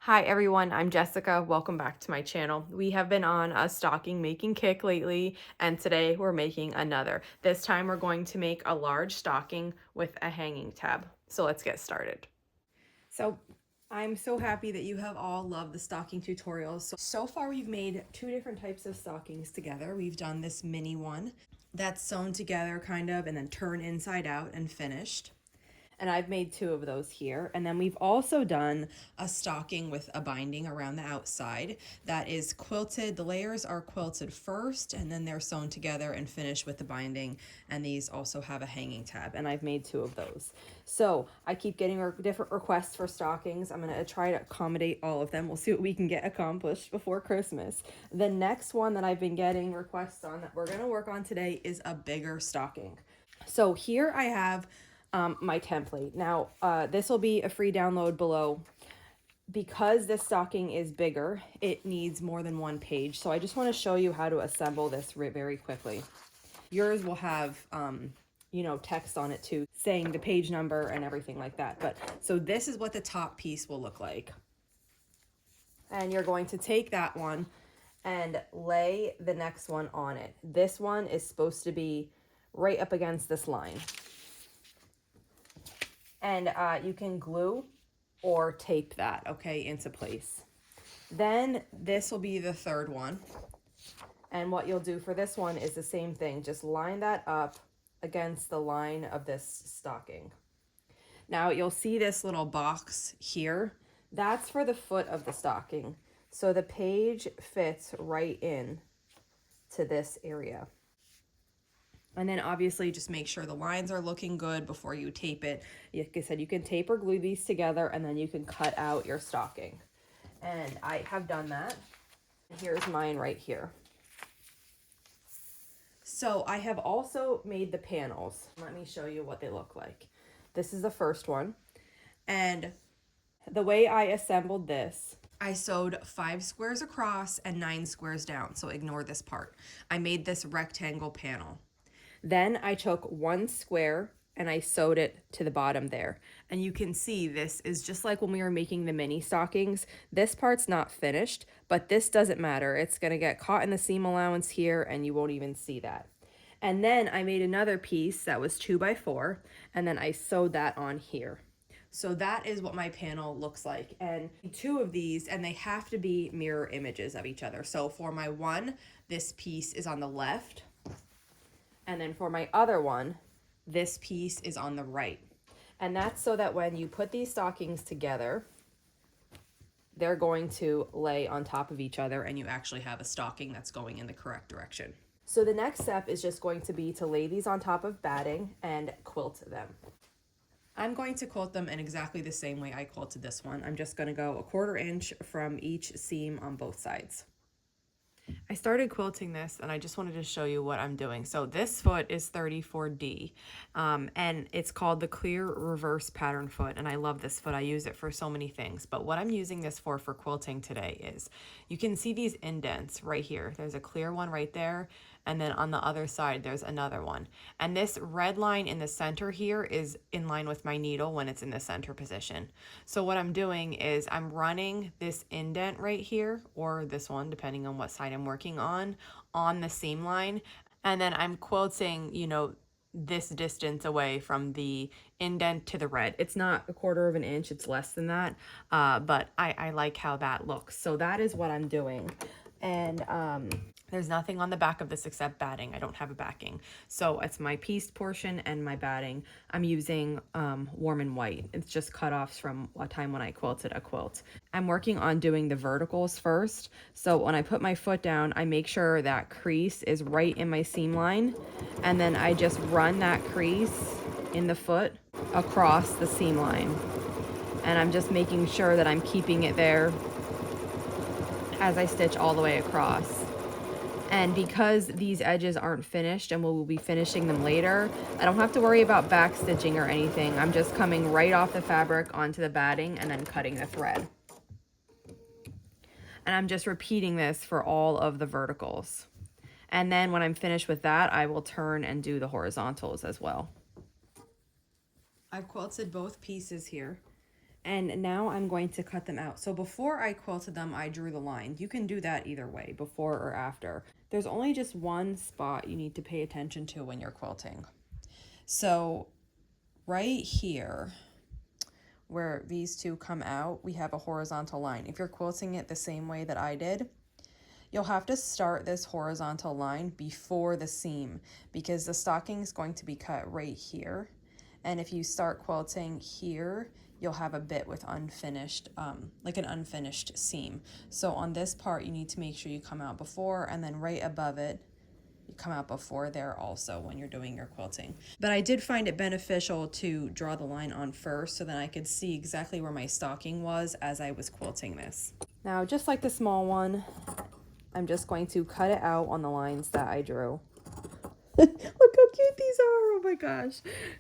Hi everyone, I'm Jessica. Welcome back to my channel. We have been on a stocking making kick lately, and today we're making another. This time we're going to make a large stocking with a hanging tab. So let's get started. So I'm so happy that you have all loved the stocking tutorials. So far we've made two different types of stockings together. We've done this mini one that's sewn together kind of and then turned inside out and finished. And I've made two of those here. And then we've also done a stocking with a binding around the outside that is quilted. The layers are quilted first, and then they're sewn together and finished with the binding. And these also have a hanging tab, and I've made two of those. So I keep getting different requests for stockings. I'm gonna try to accommodate all of them. We'll see what we can get accomplished before Christmas. The next one that I've been getting requests on that we're gonna work on today is a bigger stocking. So here I have my template. Now, this will be a free download below. Because this stocking is bigger, it needs more than one page. So I just want to show you how to assemble this very quickly. Yours will have, text on it too, saying the page number and everything like that. But so this is what the top piece will look like. And you're going to take that one and lay the next one on it. This one is supposed to be right up against this line. And you can glue or tape that, okay, into place. Then this will be the third one. And what you'll do for this one is the same thing. Just line that up against the line of this stocking. Now you'll see this little box here. That's for the foot of the stocking. So the page fits right in to this area. And then obviously just make sure the lines are looking good before you tape it. Like I said, you can tape or glue these together and then you can cut out your stocking. And I have done that. Here's mine right here. So I have also made the panels. Let me show you what they look like. This is the first one. And the way I assembled this, I sewed 5 squares across and 9 squares down. So ignore this part. I made this rectangle panel. Then I took 1 square and I sewed it to the bottom there. And you can see this is just like when we were making the mini stockings. This part's not finished, but this doesn't matter. It's gonna get caught in the seam allowance here and you won't even see that. And then I made another piece that was 2 by 4 and then I sewed that on here. So that is what my panel looks like. And two of these, and they have to be mirror images of each other. So for my one, this piece is on the left. And then for my other one, this piece is on the right. And that's so that when you put these stockings together, they're going to lay on top of each other and you actually have a stocking that's going in the correct direction. So the next step is just going to be to lay these on top of batting and quilt them. I'm going to quilt them in exactly the same way I quilted this one. I'm just going to go 1/4 inch from each seam on both sides. I started quilting this and I just wanted to show you what I'm doing. So this foot is 34D and it's called the clear reverse pattern foot. And I love this foot. I use it for so many things. But what I'm using this for quilting today is you can see these indents right here. There's a clear one right there. And then on the other side, there's another one. And this red line in the center here is in line with my needle when it's in the center position. So what I'm doing is I'm running this indent right here, or this one, depending on what side I'm working on the seam line. And then I'm quilting, this distance away from the indent to the red. It's not 1/4 inch, it's less than that. But I like how that looks. So that is what I'm doing. And there's nothing on the back of this except batting. I don't have a backing. So it's my pieced portion and my batting. I'm using warm and white. It's just cutoffs from a time when I quilted a quilt. I'm working on doing the verticals first. So when I put my foot down, I make sure that crease is right in my seam line. And then I just run that crease in the foot across the seam line. And I'm just making sure that I'm keeping it there as I stitch all the way across. And because these edges aren't finished and we'll be finishing them later, I don't have to worry about back stitching or anything. I'm just coming right off the fabric onto the batting and then cutting the thread. And I'm just repeating this for all of the verticals. And then when I'm finished with that, I will turn and do the horizontals as well. I've quilted both pieces here. And now I'm going to cut them out. So before I quilted them, I drew the line. You can do that either way, before or after. There's only just one spot you need to pay attention to when you're quilting. So right here, where these two come out, we have a horizontal line. If you're quilting it the same way that I did, you'll have to start this horizontal line before the seam because the stocking is going to be cut right here. And if you start quilting here, you'll have a bit with unfinished, like an unfinished seam. So on this part, you need to make sure you come out before, and then right above it, you come out before there also when you're doing your quilting. But I did find it beneficial to draw the line on first so that I could see exactly where my stocking was as I was quilting this. Now, just like the small one, I'm just going to cut it out on the lines that I drew. Look how cute these are. Oh my gosh.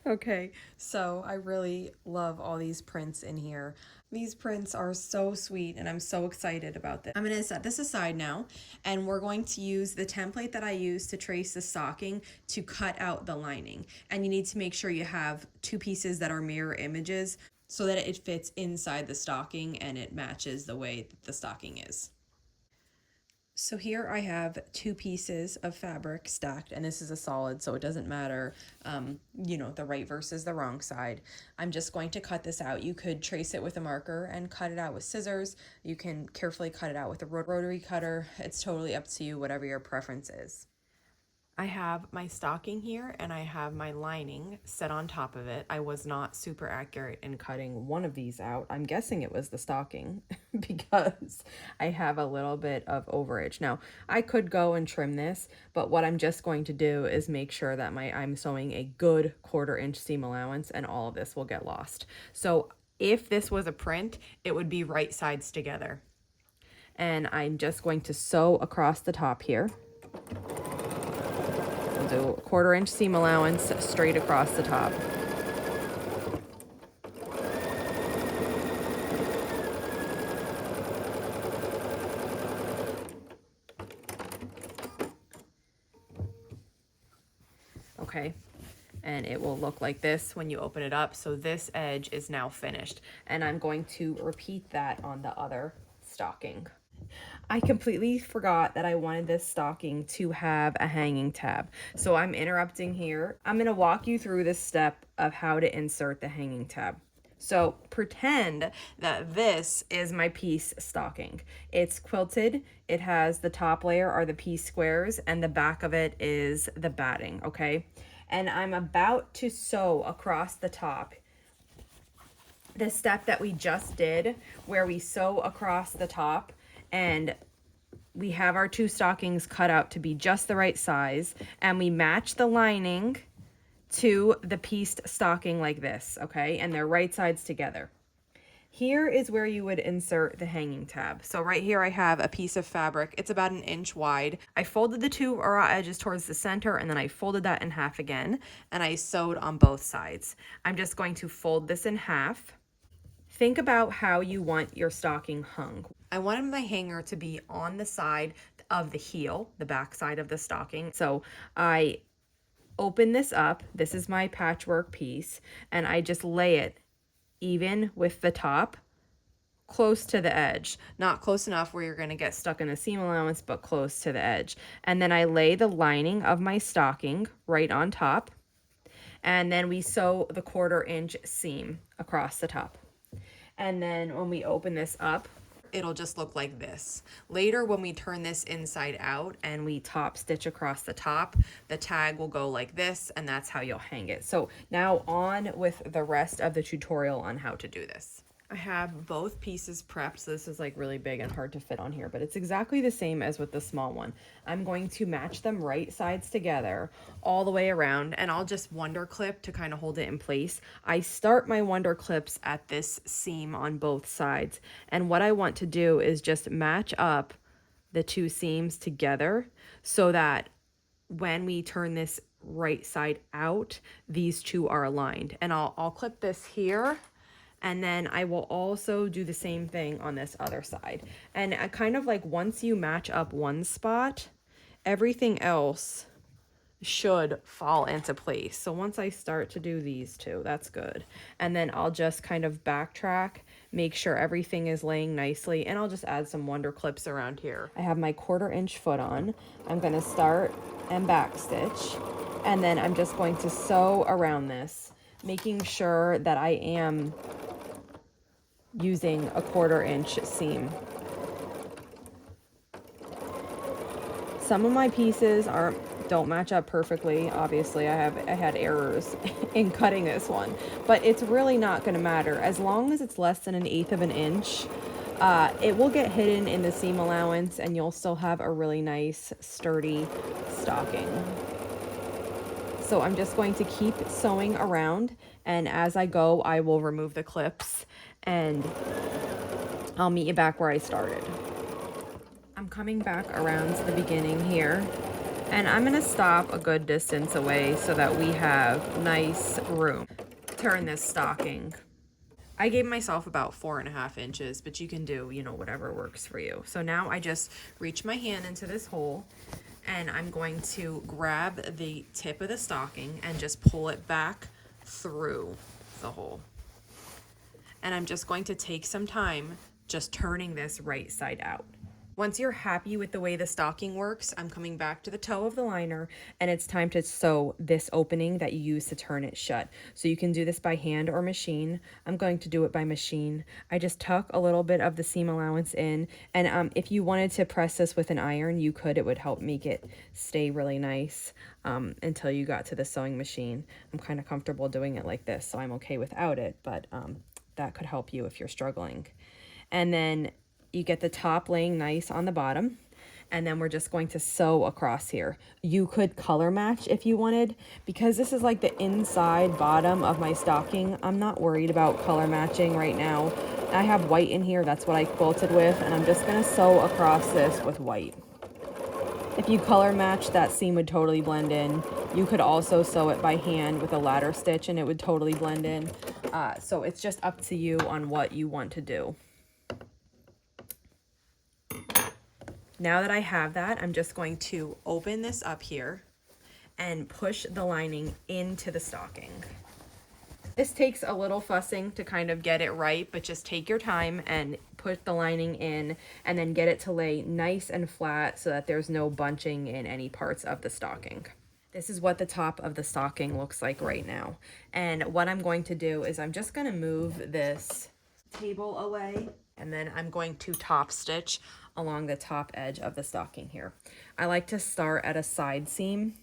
Okay, so I really love all these prints in here. These prints are so sweet and I'm so excited about this. I'm going to set this aside now, and we're going to use the template that I used to trace the stocking to cut out the lining. And you need to make sure you have two pieces that are mirror images so that it fits inside the stocking and it matches the way that the stocking is. So here I have two pieces of fabric stacked, and this is a solid, so it doesn't matter, you know, the right versus the wrong side. I'm just going to cut this out. You could trace it with a marker and cut it out with scissors. You can carefully cut it out with a rotary cutter. It's totally up to you, whatever your preference is. I have my stocking here and I have my lining set on top of it. I was not super accurate in cutting one of these out. I'm guessing it was the stocking because I have a little bit of overage. Now, I could go and trim this, but what I'm just going to do is make sure that I'm sewing a good 1/4 inch seam allowance, and all of this will get lost. So if this was a print, it would be right sides together. And I'm just going to sew across the top here. Do a 1/4 inch seam allowance straight across the top. Okay, and it will look like this when you open it up. So this edge is now finished, and I'm going to repeat that on the other stocking. I completely forgot that I wanted this stocking to have a hanging tab. So I'm interrupting here. I'm going to walk you through this step of how to insert the hanging tab. So pretend that this is my piece stocking. It's quilted. It has the top layer are the piece squares and the back of it is the batting, okay? And I'm about to sew across the top. The step that we just did where we sew across the top, and we have our two stockings cut out to be just the right size, and we match the lining to the pieced stocking like this, okay? And they're right sides together. Here is where you would insert the hanging tab. So right here I have a piece of fabric. It's about 1 inch wide. I folded the two raw edges towards the center, and then I folded that in half again, and I sewed on both sides. I'm just going to fold this in half. Think about how you want your stocking hung. I wanted my hanger to be on the side of the heel, the back side of the stocking. So I open this up. This is my patchwork piece, and I just lay it even with the top, close to the edge. Not close enough where you're going to get stuck in the seam allowance, but close to the edge. And then I lay the lining of my stocking right on top, and then we sew the 1/4 inch seam across the top. And then when we open this up, it'll just look like this. Later, when we turn this inside out and we top stitch across the top, the tag will go like this, and that's how you'll hang it. So now on with the rest of the tutorial on how to do this. I have both pieces prepped, so this is like really big and hard to fit on here, but it's exactly the same as with the small one. I'm going to match them right sides together all the way around, and I'll just wonder clip to kind of hold it in place. I start my wonder clips at this seam on both sides, and what I want to do is just match up the two seams together so that when we turn this right side out, these two are aligned. And I'll clip this here, and then I will also do the same thing on this other side. And I kind of like once you match up one spot, everything else should fall into place. So once I start to do these two, that's good. And then I'll just kind of backtrack make sure everything is laying nicely, and I'll just add some wonder clips around here. I have my 1/4 inch foot on. I'm gonna start and back stitch, and then I'm just going to sew around this, making sure that I am using a 1/4 inch seam. Some of my pieces don't match up perfectly. Obviously, I had errors in cutting this one, but it's really not going to matter as long as it's less than 1/8 of an inch. It will get hidden in the seam allowance, and you'll still have a really nice, sturdy stocking. So I'm just going to keep sewing around, and as I go, I will remove the clips, and I'll meet you back where I started. I'm coming back around to the beginning here, and I'm gonna stop a good distance away so that we have nice room. Turn this stocking. I gave myself about 4.5 inches, but you can do, whatever works for you. So now I just reach my hand into this hole, and I'm going to grab the tip of the stocking and just pull it back through the hole. And I'm just going to take some time just turning this right side out. Once you're happy with the way the stocking works, I'm coming back to the toe of the liner, and it's time to sew this opening that you use to turn it shut. So you can do this by hand or machine. I'm going to do it by machine. I just tuck a little bit of the seam allowance in, and if you wanted to press this with an iron, you could. It would help make it stay really nice until you got to the sewing machine. I'm kind of comfortable doing it like this, so I'm okay without it, but that could help you if you're struggling. And then you get the top laying nice on the bottom, and then we're just going to sew across here. You could color match if you wanted. Because this is like the inside bottom of my stocking, I'm not worried about color matching right now. I have white in here, that's what I quilted with, and I'm just gonna sew across this with white. If you color match, that seam would totally blend in. You could also sew it by hand with a ladder stitch and it would totally blend in. So it's just up to you on what you want to do. Now that I have that, I'm just going to open this up here and push the lining into the stocking. This takes a little fussing to kind of get it right, but just take your time and put the lining in and then get it to lay nice and flat so that there's no bunching in any parts of the stocking. This is what the top of the stocking looks like right now. And what I'm going to do is I'm just going to move this table away, and then I'm going to top stitch along the top edge of the stocking here. I like to start at a side seam,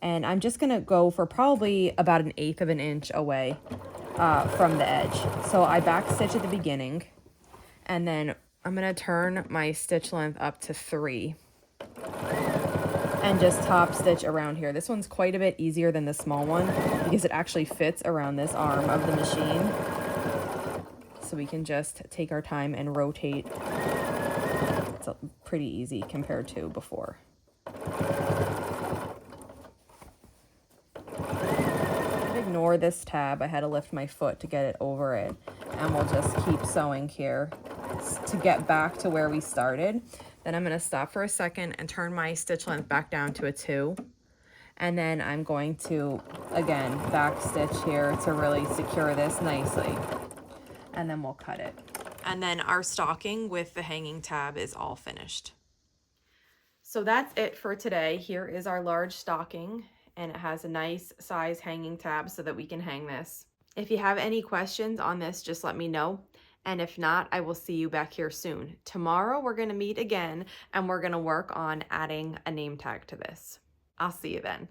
and I'm just gonna go for probably about 1/8 of an inch away from the edge. So I back stitch at the beginning, and then I'm gonna turn my stitch length up to 3 and just top stitch around here. This one's quite a bit easier than the small one because it actually fits around this arm of the machine. So we can just take our time and rotate. It's pretty easy compared to before. Ignore this tab. I had to lift my foot to get it over it. And we'll just keep sewing here to get back to where we started. Then I'm going to stop for a second and turn my stitch length back down to a 2. And then I'm going to, again, back stitch here to really secure this nicely. And then we'll cut it. And then our stocking with the hanging tab is all finished. So that's it for today. Here is our large stocking, and it has a nice size hanging tab so that we can hang this. If you have any questions on this, just let me know. And if not, I will see you back here soon. Tomorrow we're going to meet again, and we're going to work on adding a name tag to this. I'll see you then.